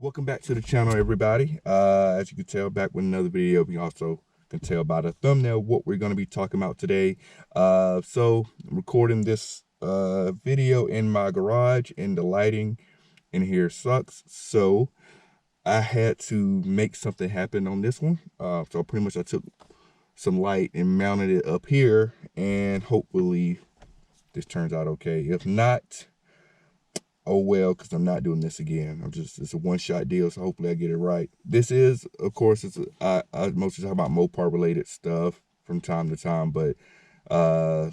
Welcome back to the channel, everybody. As you can tell, back with another video. You also can tell by the thumbnail what we're going to be talking about today. So I'm recording this video in my garage, and the lighting in here sucks, so I had to make something happen on this one. So pretty much I took some light and mounted it up here, and hopefully this turns out okay. If not, oh well, because I'm not doing this again. It's a one-shot deal, so hopefully I get it right. This is, of course, I mostly talk about Mopar related stuff from time to time, but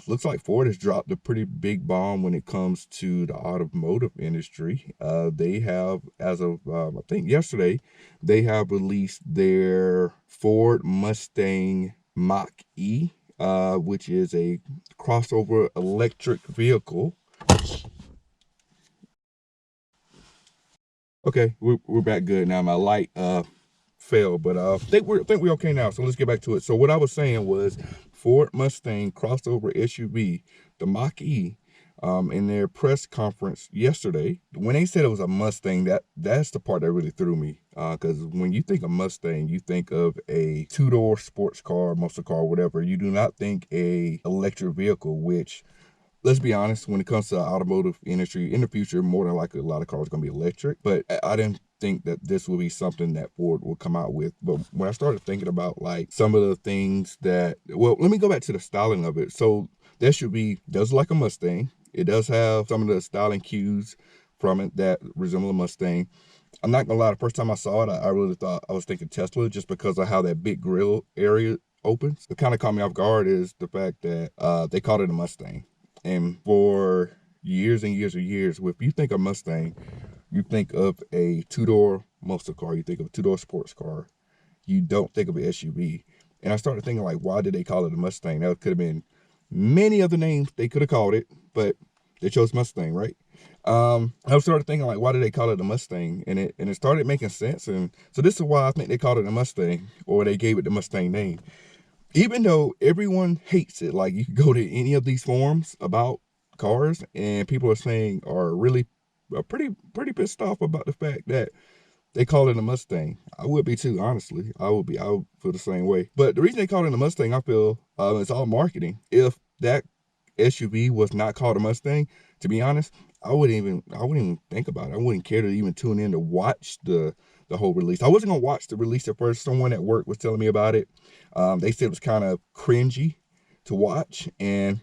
looks like Ford has dropped a pretty big bomb when it comes to the automotive industry. They have, as of I think yesterday, they have released their Ford Mustang Mach E, which is a crossover electric vehicle. Okay, we're back good now. My light failed, but I think we're okay now. So let's get back to it. So what I was saying was Ford Mustang crossover SUV, the Mach E, in their press conference yesterday, when they said it was a Mustang, that's the part that really threw me. Because when you think of Mustang, you think of a two-door sports car, muscle car, whatever. You do not think a electric vehicle, which, let's be honest, when it comes to the automotive industry, in the future, more than likely, a lot of cars are going to be electric. But I didn't think that this would be something that Ford will come out with. But when I started thinking about, like, some of the things that, well, let me go back to the styling of it. So the SUV does like a Mustang. It does have some of the styling cues from it that resemble a Mustang. I'm not going to lie, the first time I saw it, I really thought I was thinking Tesla, just because of how that big grill area opens. What kind of caught me off guard is the fact that they called it a Mustang. And for years and years and years, if you think of Mustang, you think of a two-door muscle car, you think of a two-door sports car. You don't think of an SUV. And I started thinking, like, why did they call it a Mustang? That could have been many other names they could have called it, but they chose Mustang, right? I started thinking, like, why did they call it a Mustang? And it started making sense. And so this is why I think they called it a Mustang, or they gave it the Mustang name. Even though everyone hates it, like, you can go to any of these forums about cars and people are really pretty pissed off about the fact that they call it a Mustang. I would be too, honestly. I would feel the same way. But the reason they call it a Mustang, I feel, it's all marketing. If that SUV was not called a Mustang, to be honest, I wouldn't even think about it. I wouldn't care to even tune in to watch the whole release. I wasn't gonna watch the release at first. Someone at work was telling me about it. They said it was kind of cringy to watch, and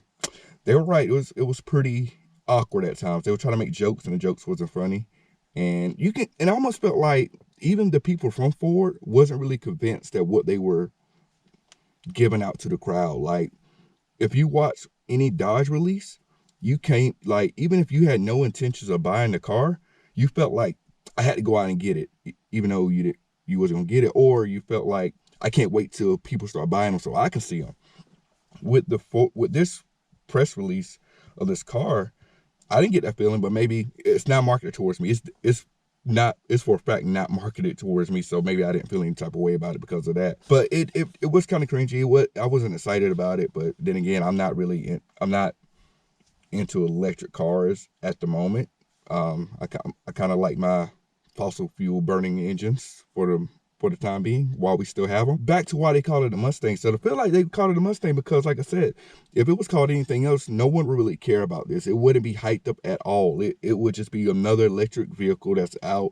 they were right. It was pretty awkward at times. They were trying to make jokes, and the jokes wasn't funny. And I almost felt like even the people from Ford wasn't really convinced that what they were giving out to the crowd. Like, if you watch any Dodge release, you can't, like, even if you had no intentions of buying the car, you felt like I had to go out and get it, even though you wasn't gonna get it, or you felt like I can't wait till people start buying them so I can see them. With this press release of this car, I didn't get that feeling, but maybe it's not marketed towards me. It's for a fact not marketed towards me, so maybe I didn't feel any type of way about it because of that. But it was kind of cringy. I wasn't excited about it, but then again, I'm not into electric cars at the moment. I kind of like my fossil fuel burning engines for the time being while we still have them. Back to why they call it a Mustang. So I feel like they called it a Mustang because, like I said, if it was called anything else, no one would really care about this. It wouldn't be hyped up at all. It would just be another electric vehicle that's out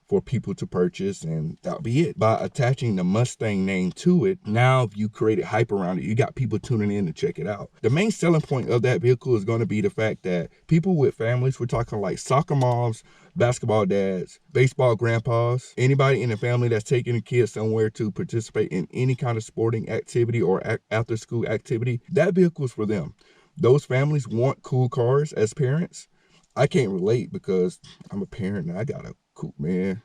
for people to purchase, and that would be it. By attaching the Mustang name to it, now you created hype around it. You got people tuning in to check it out. The main selling point of that vehicle is going to be the fact that people with families, we're talking like soccer moms, basketball dads, baseball grandpas, anybody in the family that's taking a kid somewhere to participate in any kind of sporting activity or after school activity, that vehicle is for them. Those families want cool cars as parents. I can't relate because I'm a parent and I got a cool, man.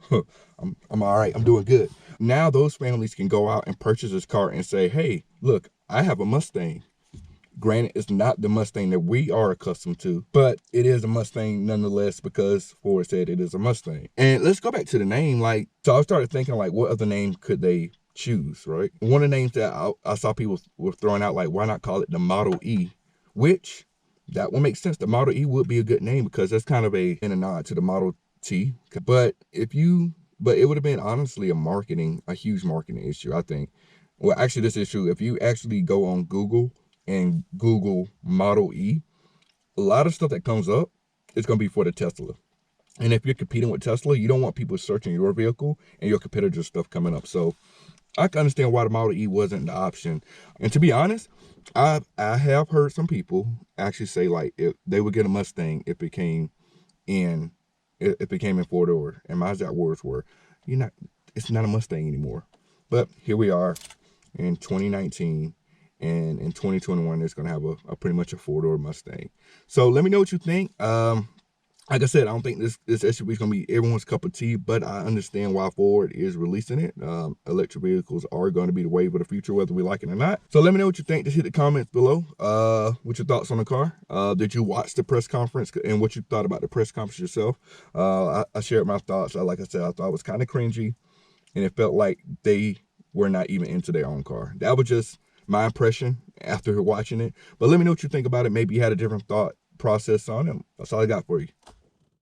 I'm all right. I'm doing good. Now those families can go out and purchase this car and say, hey, look, I have a Mustang. Granted, it's not the Mustang that we are accustomed to, but it is a Mustang nonetheless because Ford said it is a Mustang. And let's go back to the name. Like, so I started thinking, like, what other name could they choose, right? One of the names that I saw people were throwing out, like, why not call it the Model E? Which, that would make sense. The Model E would be a good name because that's kind of in a nod to the Model T. But it would have been honestly a huge marketing issue, I think. Well, actually, this issue, if you actually go on Google and Google Model E, a lot of stuff that comes up is going to be for the Tesla. And if you're competing with Tesla, you don't want people searching your vehicle and your competitor stuff coming up. So I can understand why the Model E wasn't the option. And to be honest, I have heard some people actually say like if they would get a Mustang if it came in 4-door. And my exact words were, it's not a Mustang anymore. But here we are in 2019. And in 2021, it's going to have a pretty much a 4-door Mustang. So let me know what you think. Like I said, I don't think this SUV is going to be everyone's cup of tea, but I understand why Ford is releasing it. Electric vehicles are going to be the wave of the future, whether we like it or not. So let me know what you think. Just hit the comments below. What's your thoughts on the car? Did you watch the press conference and what you thought about the press conference yourself? I shared my thoughts. Like I said, I thought it was kind of cringy, and it felt like they were not even into their own car. That was just my impression after watching it. But let me know what you think about it. Maybe you had a different thought process on it. That's all I got for you.